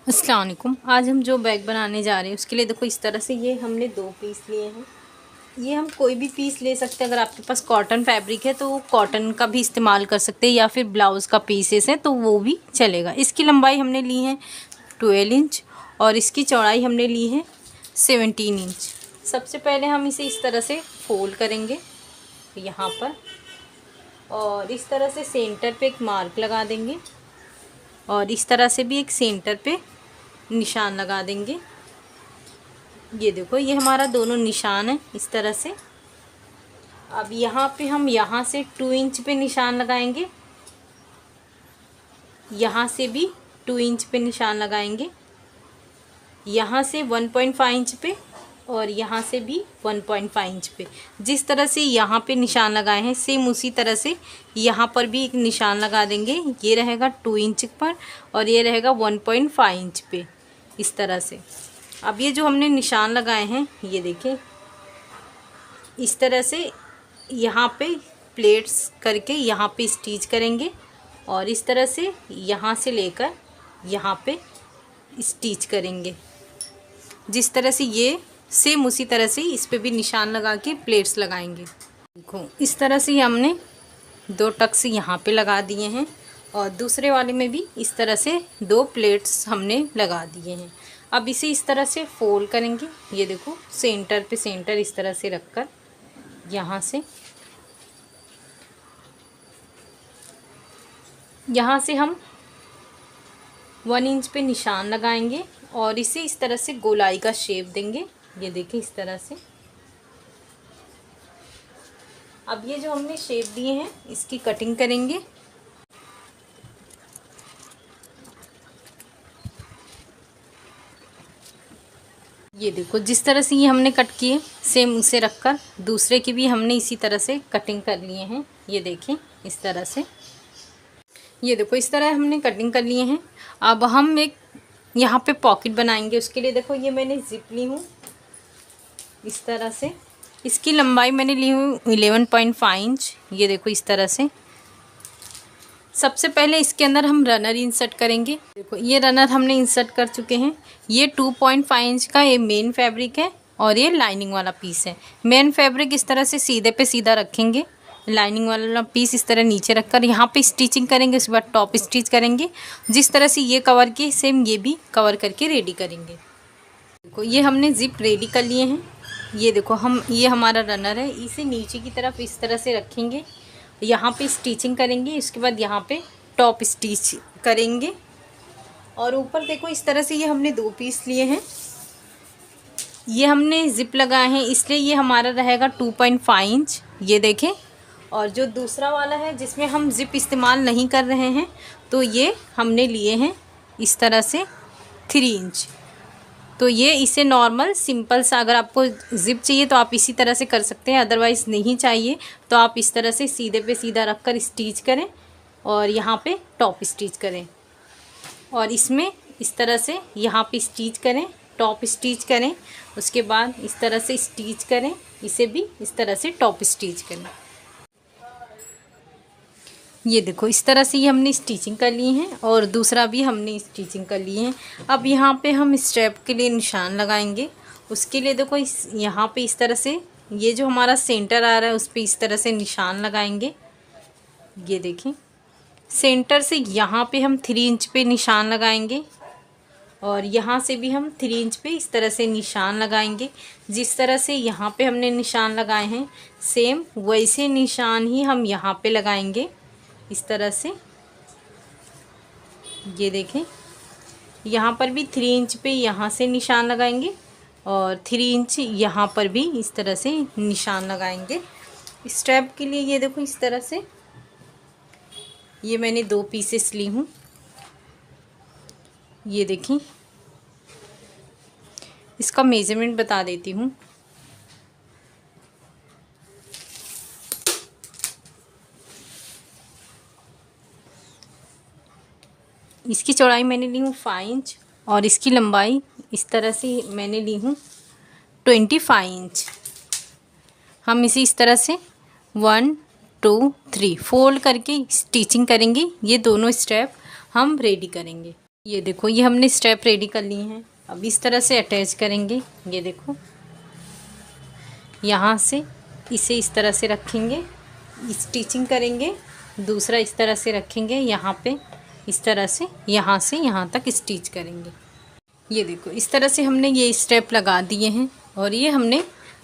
अस्सलाम वालेकुम। आज हम जो बैग बनाने जा रहे हैं उसके लिए देखो इस तरह से ये हमने 2 पीस लिए हैं। ये हम कोई भी पीस ले सकते हैं। अगर आपके पास कॉटन फैब्रिक है तो वो कॉटन का भी इस्तेमाल कर सकते हैं, या फिर ब्लाउज़ का पीसेस है तो वो भी चलेगा। इसकी लंबाई हमने ली है 12 इंच और इसकी चौड़ाई हमने ली है 17 इंच। सबसे पहले हम इसे इस तरह से फोल्ड करेंगे यहाँ पर, और इस तरह से सेंटर पे एक मार्क लगा देंगे और इस तरह से भी एक सेंटर पे निशान लगा देंगे। ये देखो ये हमारा दोनों निशान है इस तरह से। अब यहाँ पे हम यहाँ से 2 इंच पे निशान लगाएंगे, यहाँ से भी 2 इंच पे निशान लगाएंगे, यहाँ से 1.5 इंच पे और यहाँ से भी 1.5 इंच पे। जिस तरह से यहाँ पे निशान लगाए हैं सेम उसी तरह से यहाँ पर भी एक निशान लगा देंगे। ये रहेगा 2 इंच पर और ये रहेगा 1.5 इंच पे इस तरह से। अब ये जो हमने निशान लगाए हैं ये देखें, इस तरह से यहाँ पे प्लेट्स करके यहाँ पे स्टिच करेंगे और इस तरह से यहाँ से लेकर यहाँ पे स्टिच करेंगे। जिस तरह से ये सेम उसी तरह से इस पे भी निशान लगा के प्लेट्स लगाएंगे। देखो इस तरह से हमने 2 टक्स यहाँ पे लगा दिए हैं और दूसरे वाले में भी इस तरह से 2 प्लेट्स हमने लगा दिए हैं। अब इसे इस तरह से फोल्ड करेंगे। ये देखो सेंटर पे सेंटर इस तरह से रखकर यहाँ से हम 1 इंच पे निशान लगाएंगे और इसे इस तरह से गोलाई का शेप देंगे। ये देखिए इस तरह से। अब ये जो हमने शेप दिए हैं इसकी कटिंग करेंगे। ये देखो जिस तरह से ये हमने कट किए सेम उसे रखकर दूसरे की भी हमने इसी तरह से कटिंग कर लिए हैं। ये देखें इस तरह से। ये देखो इस तरह हमने कटिंग कर लिए हैं। अब हम एक यहाँ पे पॉकेट बनाएंगे। उसके लिए देखो ये मैंने जिप ली हूँ इस तरह से। इसकी लंबाई मैंने ली हूँ 11.5 इंच। ये देखो इस तरह से। सबसे पहले इसके अंदर हम रनर इंसर्ट करेंगे। देखो ये रनर हमने इंसर्ट कर चुके हैं। ये 2.5 इंच का ये मेन फैब्रिक है और ये लाइनिंग वाला पीस है। मेन फैब्रिक इस तरह से सीधे पे सीधा रखेंगे, लाइनिंग वाला पीस इस तरह नीचे रखकर यहाँ पे स्टिचिंग करेंगे। उसके बाद टॉप स्टिच करेंगे। जिस तरह से ये कवर किए सेम ये भी कवर करके रेडी करेंगे। देखो ये हमने जिप रेडी कर लिए हैं। ये देखो ये हमारा रनर है। इसे नीचे की तरफ इस तरह से रखेंगे, यहाँ पे स्टिचिंग करेंगे। इसके बाद यहाँ पे टॉप स्टिच करेंगे और ऊपर देखो इस तरह से ये हमने 2 पीस लिए हैं। ये हमने जिप लगाए हैं इसलिए ये हमारा रहेगा 2.5 इंच। ये देखें। और जो दूसरा वाला है जिसमें हम जिप इस्तेमाल नहीं कर रहे हैं तो ये हमने लिए हैं इस तरह से 3 इंच। तो ये इसे नॉर्मल सिंपल सा, अगर आपको जिप चाहिए तो आप इसी तरह से कर सकते हैं, अदरवाइज़ नहीं चाहिए तो आप इस तरह से सीधे पे सीधा रख कर स्टिच करें और यहाँ पे टॉप स्टिच करें और इसमें इस तरह से यहाँ पे स्टिच करें, टॉप स्टिच करें। उसके बाद इस तरह से स्टिच करें, इसे भी इस तरह से टॉप स्टिच करें। ये देखो इस तरह से ये हमने स्टिचिंग कर ली है और दूसरा भी हमने स्टिचिंग कर लिए हैं। अब यहाँ पे हम स्ट्रैप के लिए निशान लगाएंगे। उसके लिए देखो यहाँ पे इस तरह से ये जो हमारा सेंटर आ रहा है उस पर इस तरह से निशान लगाएंगे। ये देखें सेंटर से यहाँ पे हम 3 इंच पे निशान लगाएंगे और यहाँ से भी हम 3 इंच पे इस तरह से निशान लगाएंगे। जिस तरह से यहाँ पे हमने निशान लगाए हैं सेम वैसे निशान ही हम यहाँ पे लगाएंगे इस तरह से। ये देखें यहाँ पर भी 3 इंच पे यहाँ से निशान लगाएंगे और 3 इंच यहाँ पर भी इस तरह से निशान लगाएंगे। स्ट्रैप के लिए ये देखो इस तरह से ये मैंने 2 पीसेस ली हूँ। ये देखें इसका मेजरमेंट बता देती हूँ। इसकी चौड़ाई मैंने ली हूँ 5 इंच और इसकी लंबाई इस तरह से मैंने ली हूँ 25 इंच। हम इसे इस तरह से 1 2 3 फोल्ड करके स्टिचिंग करेंगे। ये दोनों स्टेप हम रेडी करेंगे। ये देखो ये हमने स्टेप रेडी कर लिए हैं। अब इस तरह से अटैच करेंगे। ये देखो यहाँ से इसे इस तरह से रखेंगे, स्टिचिंग करेंगे। दूसरा इस तरह से रखेंगे, यहाँ पे इस तरह से यहाँ तक स्टिच करेंगे। ये देखो इस तरह से हमने ये स्टेप लगा दिए हैं और ये हमने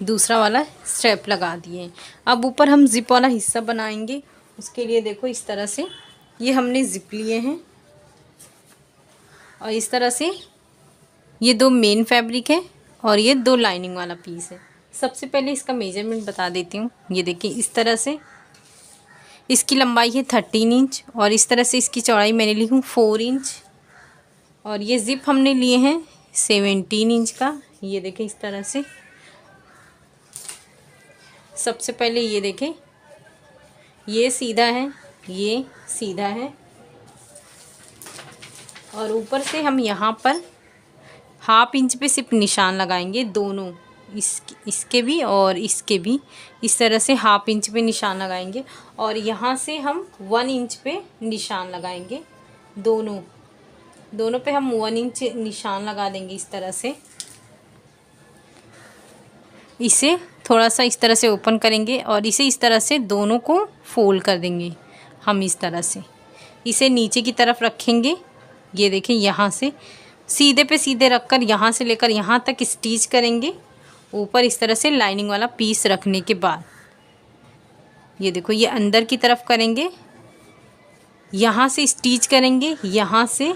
दूसरा वाला स्टेप लगा दिए हैं। अब ऊपर हम जिप वाला हिस्सा बनाएंगे। उसके लिए देखो इस तरह से ये हमने जिप लिए हैं और इस तरह से ये 2 मेन फैब्रिक है और ये 2 लाइनिंग वाला पीस है। सबसे पहले इसका मेजरमेंट बता देती हूँ। ये देखिए इस तरह से इसकी लंबाई है 13 इंच और इस तरह से इसकी चौड़ाई मैंने ली हूँ 4 इंच और ये ज़िप हमने लिए हैं 17 इंच का। ये देखें इस तरह से। सबसे पहले ये देखें ये सीधा है, ये सीधा है और ऊपर से हम यहाँ पर हाफ इंच पे सिर्फ निशान लगाएंगे। दोनों इसके भी और इसके भी इस तरह से हाफ इंच पे निशान लगाएंगे और यहाँ से हम 1 इंच पे निशान लगाएंगे। दोनों पे हम 1 इंच निशान लगा देंगे इस तरह से। इसे थोड़ा सा इस तरह से ओपन करेंगे और इसे इस तरह से दोनों को फोल्ड कर देंगे। हम इस तरह से इसे नीचे की तरफ रखेंगे। ये देखें यहाँ से सीधे पे सीधे रखकर यहाँ से लेकर यहाँ तक स्टिच करेंगे। ऊपर इस तरह से लाइनिंग वाला पीस रखने के बाद ये देखो ये अंदर की तरफ करेंगे, यहाँ से स्टिच करेंगे, यहाँ से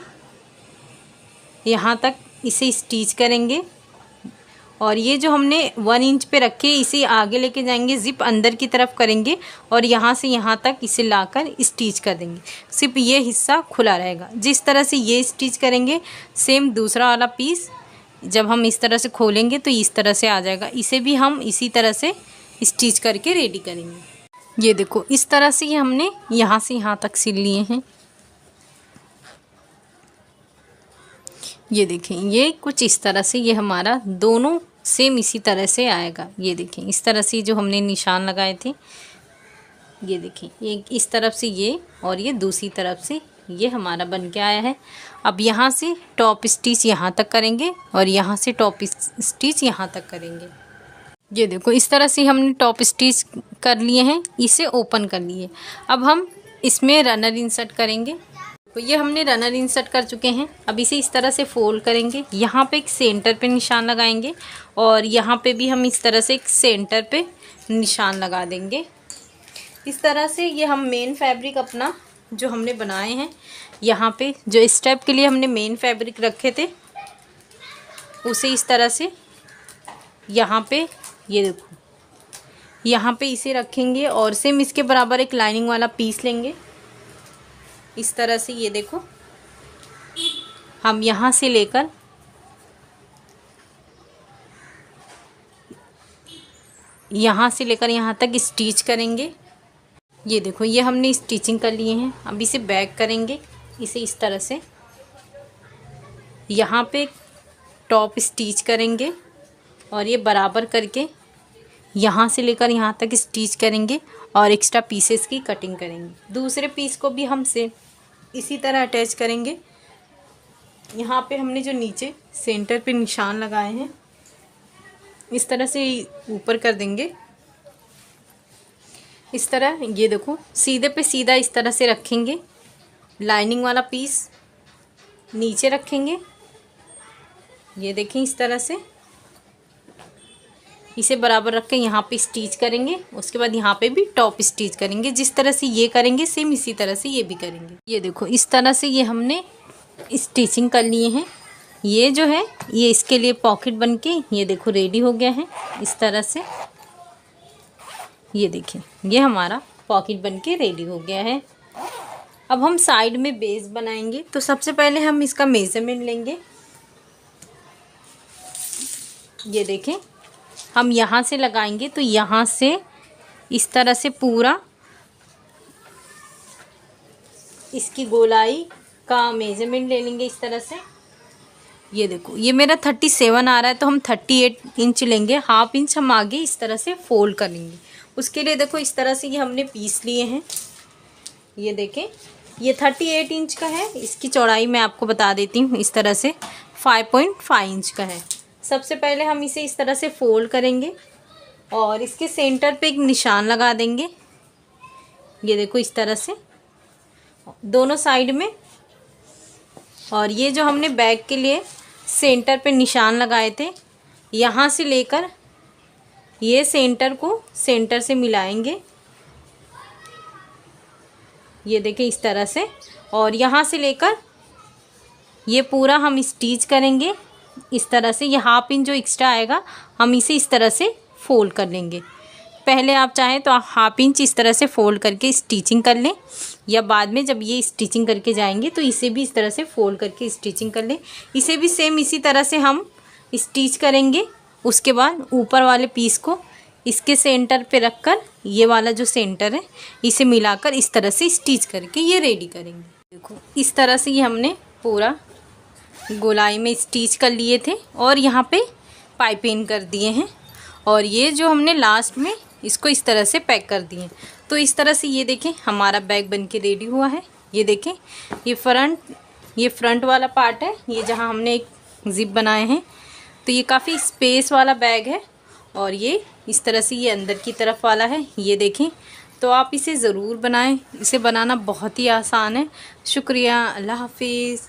यहाँ तक इसे स्टिच करेंगे और ये जो हमने 1 इंच पे रखे इसे आगे लेके जाएंगे, जिप अंदर की तरफ करेंगे और यहाँ से यहाँ तक इसे लाकर स्टिच कर देंगे। सिर्फ ये हिस्सा खुला रहेगा। जिस तरह से ये स्टिच करेंगे सेम दूसरा वाला पीस जब हम इस तरह से खोलेंगे तो इस तरह से आ जाएगा। इसे भी हम इसी तरह से स्टिच करके रेडी करेंगे। ये देखो इस तरह से ये हमने यहाँ से यहाँ तक सिल लिए हैं। ये देखें ये कुछ इस तरह से ये हमारा दोनों सेम इसी तरह से आएगा। ये देखें इस तरह से जो हमने निशान लगाए थे, ये देखें ये इस तरफ से ये और ये दूसरी तरफ से ये हमारा बन के आया है। अब यहाँ से टॉप स्टिच यहाँ तक करेंगे और यहाँ से टॉप स्टिच यहाँ तक करेंगे। ये देखो इस तरह से हमने टॉप स्टिच कर लिए हैं, इसे ओपन कर लिए। अब हम इसमें रनर इंसर्ट करेंगे। तो ये हमने रनर इंसर्ट कर चुके हैं। अब इसे इस तरह से फोल्ड करेंगे, यहाँ पे एक सेंटर पे निशान लगाएंगे और यहाँ पे भी हम इस तरह से एक सेंटर पे निशान लगा देंगे। इस तरह से ये हम मेन फैब्रिक अपना जो हमने बनाए हैं, यहाँ पे जो स्टेप के लिए हमने मेन फैब्रिक रखे थे उसे इस तरह से यहाँ पे ये देखो यहाँ पे इसे रखेंगे और सेम इसके बराबर एक लाइनिंग वाला पीस लेंगे इस तरह से। ये देखो हम यहाँ से लेकर यहाँ तक स्टिच करेंगे। ये देखो ये हमने स्टिचिंग कर लिए हैं। अब इसे बैक करेंगे, इसे इस तरह से यहाँ पे टॉप स्टिच करेंगे और ये बराबर करके यहाँ से लेकर यहाँ तक स्टिच करेंगे और एक्स्ट्रा पीसेस की कटिंग करेंगे। दूसरे पीस को भी हम से इसी तरह अटैच करेंगे। यहाँ पे हमने जो नीचे सेंटर पे निशान लगाए हैं इस तरह से ऊपर कर देंगे इस तरह। ये देखो सीधे पे सीधा इस तरह से रखेंगे, लाइनिंग वाला पीस नीचे रखेंगे। ये देखें इस तरह से इसे बराबर रख के यहाँ पे स्टिच करेंगे। उसके बाद यहाँ पे भी टॉप स्टिच करेंगे। जिस तरह से ये करेंगे सेम इसी तरह से ये भी करेंगे। ये देखो इस तरह से ये हमने स्टिचिंग कर लिए हैं। ये जो है ये इसके लिए पॉकेट बनके ये देखो रेडी हो गया है इस तरह से। ये देखिए ये हमारा पॉकेट बनके रेडी हो गया है। अब हम साइड में बेस बनाएंगे। तो सबसे पहले हम इसका मेजरमेंट लेंगे। ये देखें हम यहाँ से लगाएंगे तो यहाँ से इस तरह से पूरा इसकी गोलाई का मेजरमेंट ले लेंगे इस तरह से। ये देखो ये मेरा 37 आ रहा है तो हम 38 इंच लेंगे। हाफ इंच हम आगे इस तरह से फोल्ड कर लेंगे। उसके लिए देखो इस तरह से ये हमने पीस लिए हैं। ये देखें ये 38 इंच का है। इसकी चौड़ाई मैं आपको बता देती हूँ, इस तरह से 5.5 इंच का है। सबसे पहले हम इसे इस तरह से फोल्ड करेंगे और इसके सेंटर पे एक निशान लगा देंगे। ये देखो इस तरह से दोनों साइड में। और ये जो हमने बैक के लिए सेंटर पे निशान लगाए थे, यहाँ से लेकर ये सेंटर को सेंटर से मिलाएंगे। ये देखिए इस तरह से। और यहाँ से लेकर ये पूरा हम स्टिच करेंगे इस तरह से। ये हाफ इंच जो एक्स्ट्रा आएगा हम इसे इस तरह से फोल्ड कर लेंगे। पहले आप चाहें तो हाफ इंच इस तरह से फोल्ड करके स्टिचिंग कर लें, या बाद में जब ये स्टिचिंग करके जाएंगे तो इसे भी इस तरह से फोल्ड करके स्टिचिंग कर लें। इसे भी सेम इसी तरह से हम स्टिच करेंगे। उसके बाद ऊपर वाले पीस को इसके सेंटर पे रखकर ये वाला जो सेंटर है इसे मिलाकर इस तरह से स्टिच करके ये रेडी करेंगे। देखो इस तरह से ये हमने पूरा गोलाई में स्टिच कर लिए थे और यहाँ पे पाइपिंग कर दिए हैं। और ये जो हमने लास्ट में इसको इस तरह से पैक कर दिए। तो इस तरह से ये देखें हमारा बैग बनके रेडी हुआ है। ये देखें ये फ्रंट वाला पार्ट है, ये जहाँ हमने एक जिप बनाए हैं। तो ये काफ़ी स्पेस वाला बैग है और ये इस तरह से ये अंदर की तरफ वाला है। ये देखें, तो आप इसे ज़रूर बनाएं। इसे बनाना बहुत ही आसान है। शुक्रिया, अल्लाह हाफिज़।